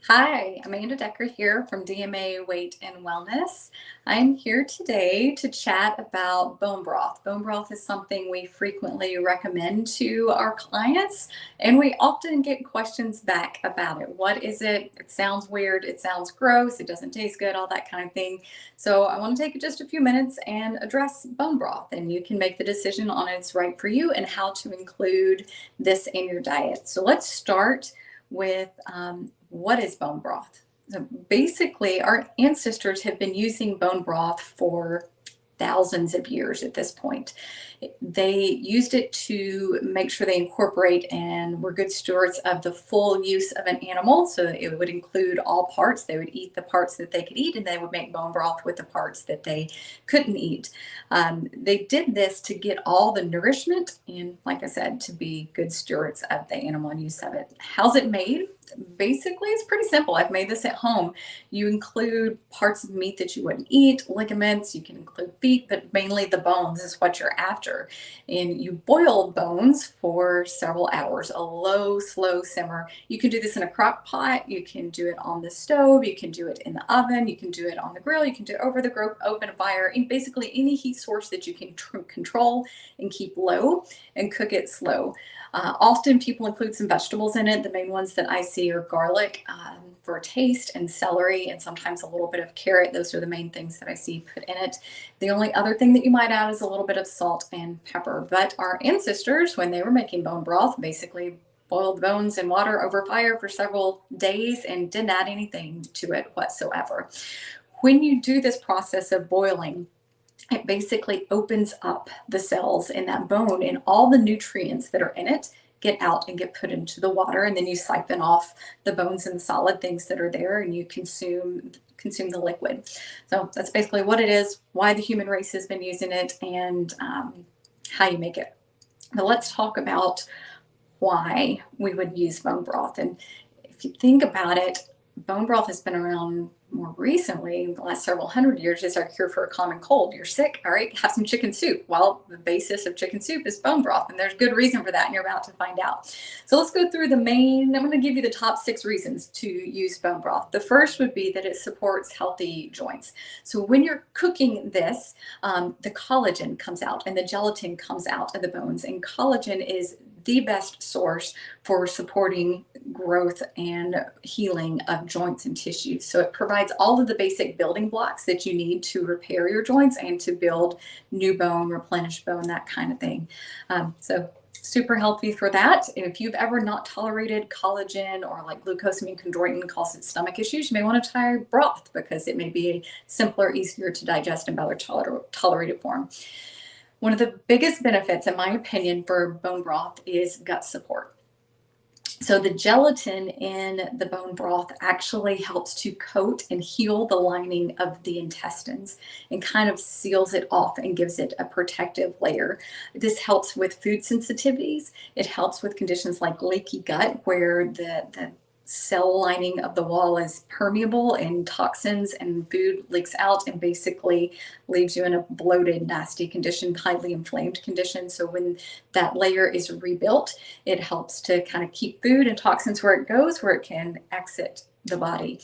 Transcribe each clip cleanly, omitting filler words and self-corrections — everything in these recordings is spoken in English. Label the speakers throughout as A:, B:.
A: Hi, Amanda Decker here from DMA Weight and Wellness. I'm here today to chat about bone broth. Bone broth is something we frequently recommend to our clients, and we often get questions back about it. What is it? It sounds weird, it sounds gross, it doesn't taste good, all that kind of thing. So, I want to take just a few minutes and address bone broth, and you can make the decision on it's right for you and how to include this in your diet. So, let's start with what is bone broth? So basically, our ancestors have been using bone broth for thousands of years at this point. They used it to make sure they incorporate and were good stewards of the full use of an animal. So it would include all parts. They would eat the parts that they could eat, and they would make bone broth with the parts that they couldn't eat. They did this to get all the nourishment and, like I said, to be good stewards of the animal and use of it. How's it made? Basically, it's pretty simple. I've made this at home. You include parts of meat that you wouldn't eat, ligaments, you can include feet, but mainly the bones is what you're after. And you boil bones for several hours, a low, slow simmer. You can do this in a crock pot, you can do it on the stove, you can do it in the oven, you can do it on the grill, you can do it over the open fire, and basically any heat source that you can control and keep low and cook it slow. Often people include some vegetables in it. The main ones that I see are garlic for taste and celery and sometimes a little bit of carrot. Those are the main things that I see put in it. The only other thing that you might add is a little bit of salt and pepper. But our ancestors, when they were making bone broth, basically boiled the bones in water over fire for several days and didn't add anything to it whatsoever. When you do this process of boiling, it basically opens up the cells in that bone, and all the nutrients that are in it get out and get put into the water, and then you siphon off the bones and solid things that are there, and you consume the liquid. So that's basically what it is, why the human race has been using it, and how you make it. Now let's talk about why we would use bone broth. And if you think about it, bone broth has been around more recently, in the last several hundred years, as our cure for a common cold. You're sick, all right, have some chicken soup. Well, the basis of chicken soup is bone broth, and there's good reason for that, and you're about to find out. So let's go through I'm going to give you the top 6 reasons to use bone broth. The first would be that it supports healthy joints. So when you're cooking this, the collagen comes out and the gelatin comes out of the bones, and collagen is the best source for supporting growth and healing of joints and tissues. So it provides all of the basic building blocks that you need to repair your joints and to build new bone, replenish bone, that kind of thing. So super healthy for that. And if you've ever not tolerated collagen, or like glucosamine chondroitin causes stomach issues, you may want to try broth because it may be a simpler, easier to digest, and better tolerated form. One of the biggest benefits, in my opinion, for bone broth is gut support. So the gelatin in the bone broth actually helps to coat and heal the lining of the intestines and kind of seals it off and gives it a protective layer. This helps with food sensitivities. It helps with conditions like leaky gut, where the cell lining of the wall is permeable and toxins and food leaks out and basically leaves you in a bloated, nasty condition, highly inflamed condition. So when that layer is rebuilt, it helps to kind of keep food and toxins where it goes, where it can exit the body.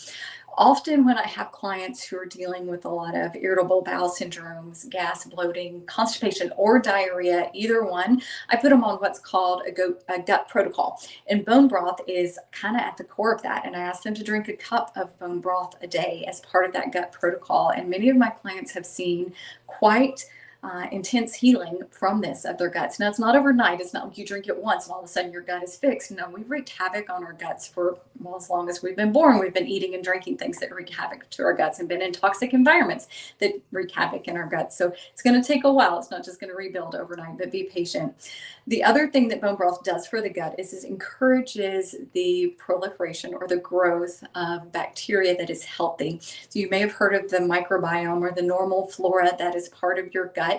A: Often when I have clients who are dealing with a lot of irritable bowel syndromes, gas, bloating, constipation, or diarrhea, either one, I put them on what's called a gut protocol. And bone broth is kind of at the core of that. And I ask them to drink a cup of bone broth a day as part of that gut protocol. And many of my clients have seen quite intense healing from this of their guts. Now, it's not overnight. It's not like you drink it once and all of a sudden your gut is fixed. No, we've wreaked havoc on our guts for, well, as long as we've been born. We've been eating and drinking things that wreak havoc to our guts and been in toxic environments that wreak havoc in our guts. So it's going to take a while. It's not just going to rebuild overnight, but be patient. The other thing that bone broth does for the gut is it encourages the proliferation or the growth of bacteria that is healthy. So you may have heard of the microbiome or the normal flora that is part of your gut.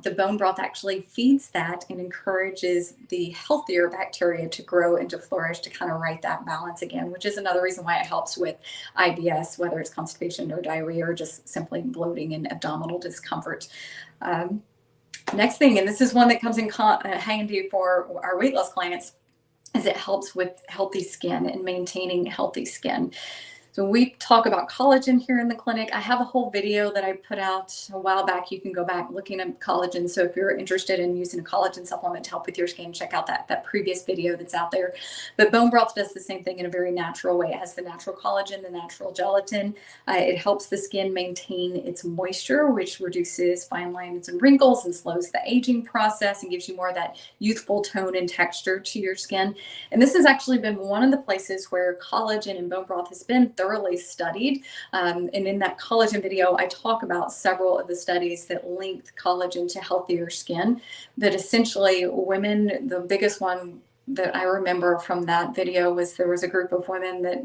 A: The bone broth actually feeds that and encourages the healthier bacteria to grow and to flourish, to kind of right that balance again, which is another reason why it helps with IBS, whether it's constipation or diarrhea or just simply bloating and abdominal discomfort. Next thing, and this is one that comes in handy for our weight loss clients, is it helps with healthy skin and maintaining healthy skin. So we talk about collagen here in the clinic. I have a whole video that I put out a while back. You can go back looking at collagen. So if you're interested in using a collagen supplement to help with your skin, check out that previous video that's out there. But bone broth does the same thing in a very natural way. It has the natural collagen, the natural gelatin. It helps the skin maintain its moisture, which reduces fine lines and wrinkles and slows the aging process and gives you more of that youthful tone and texture to your skin. And this has actually been one of the places where collagen and bone broth has been thoroughly studied. And in that collagen video, I talk about several of the studies that linked collagen to healthier skin. But essentially, women, the biggest one that I remember from that video was there was a group of women that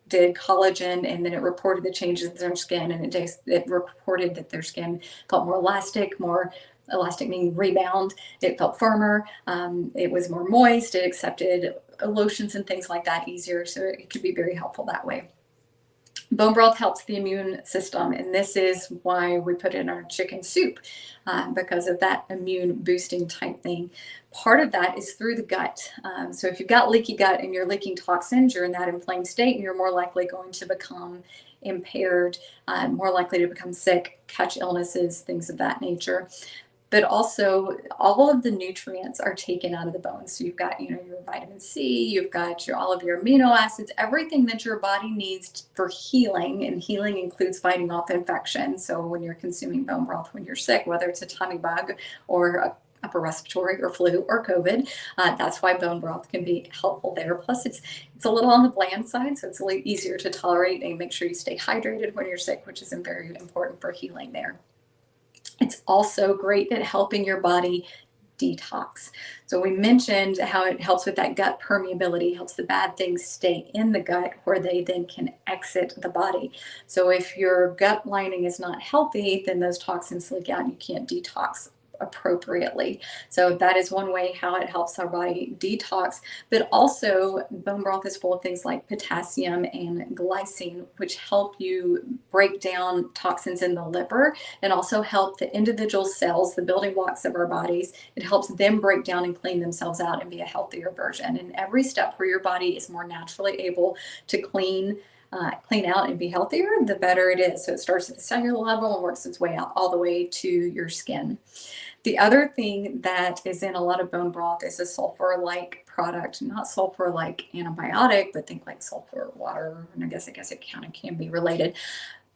A: did collagen, and then it reported the changes in their skin, and it reported that their skin felt more elastic meaning rebound. It felt firmer. It was more moist. It accepted lotions and things like that easier. So it could be very helpful that way. Bone broth helps the immune system, and this is why we put it in our chicken soup, because of that immune boosting type thing. Part of that is through the gut. So if you've got leaky gut and you're leaking toxins, you're in that inflamed state, and you're more likely going to become impaired, more likely to become sick, catch illnesses, things of that nature. But also all of the nutrients are taken out of the bones. So you've got, your vitamin C, you've got all of your amino acids, everything that your body needs for healing, and healing includes fighting off infection. So when you're consuming bone broth, when you're sick, whether it's a tummy bug or a upper respiratory or flu or COVID, that's why bone broth can be helpful there. Plus it's a little on the bland side, so it's a little easier to tolerate, and make sure you stay hydrated when you're sick, which is very important for healing there. It's also great at helping your body detox. So we mentioned how it helps with that gut permeability, helps the bad things stay in the gut where they then can exit the body. So if your gut lining is not healthy, then those toxins leak out and you can't detox appropriately. So that is one way how it helps our body detox. But also bone broth is full of things like potassium and glycine, which help you break down toxins in the liver and also help the individual cells, the building blocks of our bodies. It helps them break down and clean themselves out and be a healthier version. And every step where your body is more naturally able to clean out and be healthier, the better it is. So it starts at the cellular level and works its way out all the way to your skin. The other thing that is in a lot of bone broth is a sulfur-like product, not sulfur-like antibiotic, but think like sulfur water. And I guess it kind of can be related.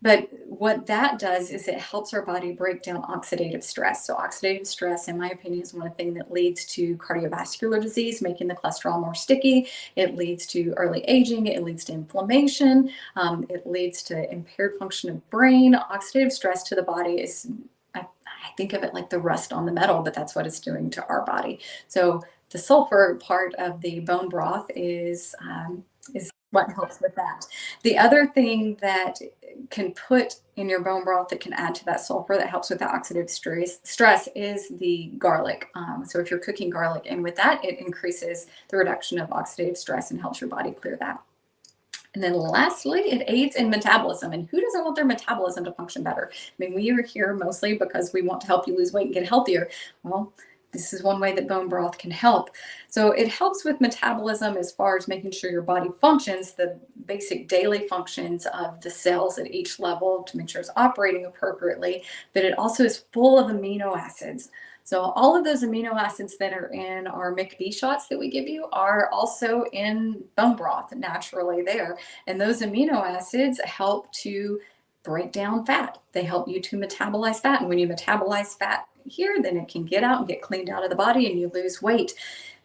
A: But what that does is it helps our body break down oxidative stress. So oxidative stress, in my opinion, is one of the things that leads to cardiovascular disease, making the cholesterol more sticky. It leads to early aging. It leads to inflammation. It leads to impaired function of brain. Oxidative stress to the body is, I think of it like the rust on the metal, but that's what it's doing to our body. So the sulfur part of the bone broth is what helps with that. The other thing that can put in your bone broth that can add to that sulfur that helps with the oxidative stress is the garlic. So if you're cooking garlic, and with that, it increases the reduction of oxidative stress and helps your body clear that. And then lastly, it aids in metabolism. And who doesn't want their metabolism to function better? I mean, we are here mostly because we want to help you lose weight and get healthier. Well, this is one way that bone broth can help. So it helps with metabolism as far as making sure your body functions, the basic daily functions of the cells at each level to make sure it's operating appropriately. But it also is full of amino acids. So all of those amino acids that are in our McB shots that we give you are also in bone broth naturally there. And those amino acids help to break down fat. They help you to metabolize fat. And when you metabolize fat here, then it can get out and get cleaned out of the body and you lose weight.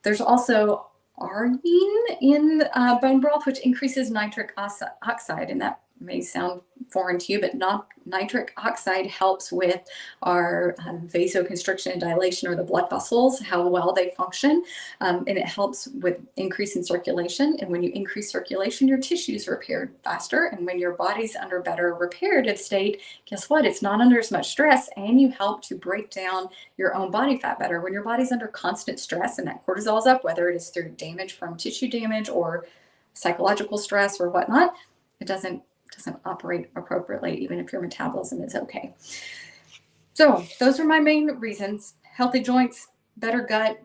A: There's also arginine in bone broth, which increases nitric oxide. And that may sound foreign to you, but nitric oxide helps with our vasoconstriction and dilation, or the blood vessels, how well they function. And it helps with increasing circulation. And when you increase circulation, your tissues repaired faster. And when your body's under better reparative state, guess what? It's not under as much stress, and you help to break down your own body fat better. When your body's under constant stress and that cortisol is up, whether it is through damage from tissue damage or psychological stress or whatnot, it doesn't operate appropriately, even if your metabolism is okay. So those are my main reasons: healthy joints, better gut,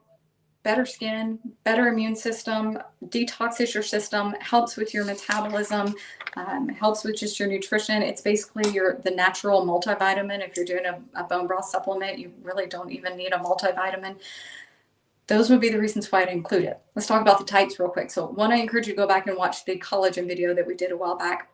A: better skin, better immune system, detoxes your system, helps with your metabolism, helps with just your nutrition. It's basically the natural multivitamin. If you're doing a bone broth supplement, you really don't even need a multivitamin. Those would be the reasons why I'd include it. Let's talk about the types real quick. So one, I encourage you to go back and watch the collagen video that we did a while back.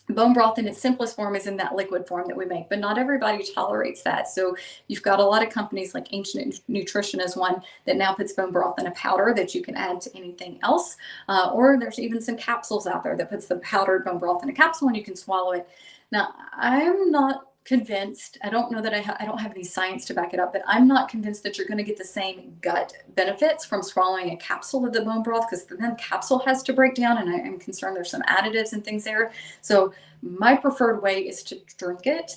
A: Bone broth in its simplest form is in that liquid form that we make, but not everybody tolerates that. So you've got a lot of companies like Ancient Nutrition is one that now puts bone broth in a powder that you can add to anything else. Or there's even some capsules out there that puts the powdered bone broth in a capsule and you can swallow it. Now, I'm not convinced, I don't know that I don't have any science to back it up, but I'm not convinced that you're going to get the same gut benefits from swallowing a capsule of the bone broth, because then the capsule has to break down, and I am concerned there's some additives and things there. So my preferred way is to drink it.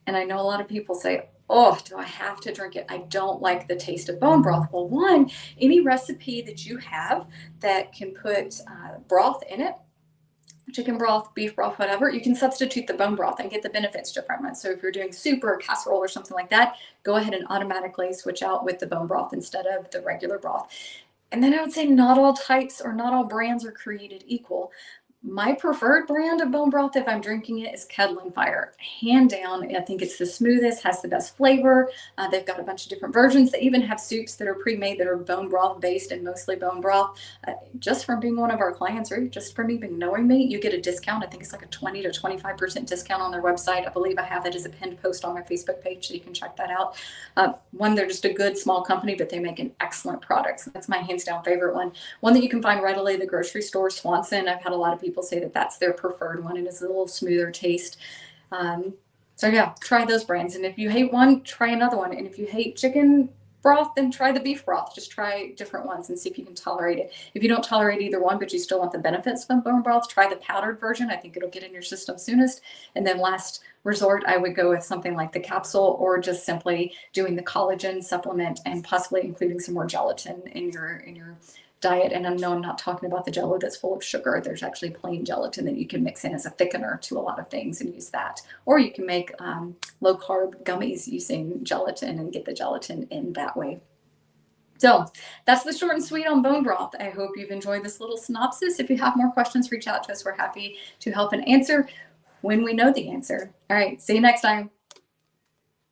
A: And I know a lot of people say, oh, do I have to drink it? I don't like the taste of bone broth. Well, one, any recipe that you have that can put broth in it, chicken broth, beef broth, whatever, you can substitute the bone broth and get the benefits from it. So if you're doing soup or casserole or something like that, go ahead and automatically switch out with the bone broth instead of the regular broth. And then I would say not all types or not all brands are created equal. My preferred brand of bone broth, if I'm drinking it, is Kettle and Fire. Hand down, I think it's the smoothest, has the best flavor. They've got a bunch of different versions. They even have soups that are pre-made that are bone broth based and mostly bone broth. Just from being one of our clients, or just from even knowing me, you get a discount. I think it's like a 20 to 25% discount on their website. I believe I have it as a pinned post on my Facebook page, so you can check that out. One, they're just a good small company, but they make an excellent product. So that's my hands down favorite one. One that you can find readily at the grocery store, Swanson. I've had a lot of people say that that's their preferred one. It is a little smoother taste. So yeah, try those brands. And if you hate one, try another one. And if you hate chicken broth, then try the beef broth. Just try different ones and see if you can tolerate it. If you don't tolerate either one, but you still want the benefits from bone broth, try the powdered version. I think it'll get in your system soonest. And then last resort, I would go with something like the capsule, or just simply doing the collagen supplement and possibly including some more gelatin in your diet. And I know I'm not talking about the Jello that's full of sugar. There's actually plain gelatin that you can mix in as a thickener to a lot of things and use that. Or you can make low carb gummies using gelatin and get the gelatin in that way. So that's the short and sweet on bone broth. I hope you've enjoyed this little synopsis. If you have more questions, reach out to us. We're happy to help and answer when we know the answer. All right, see you next time.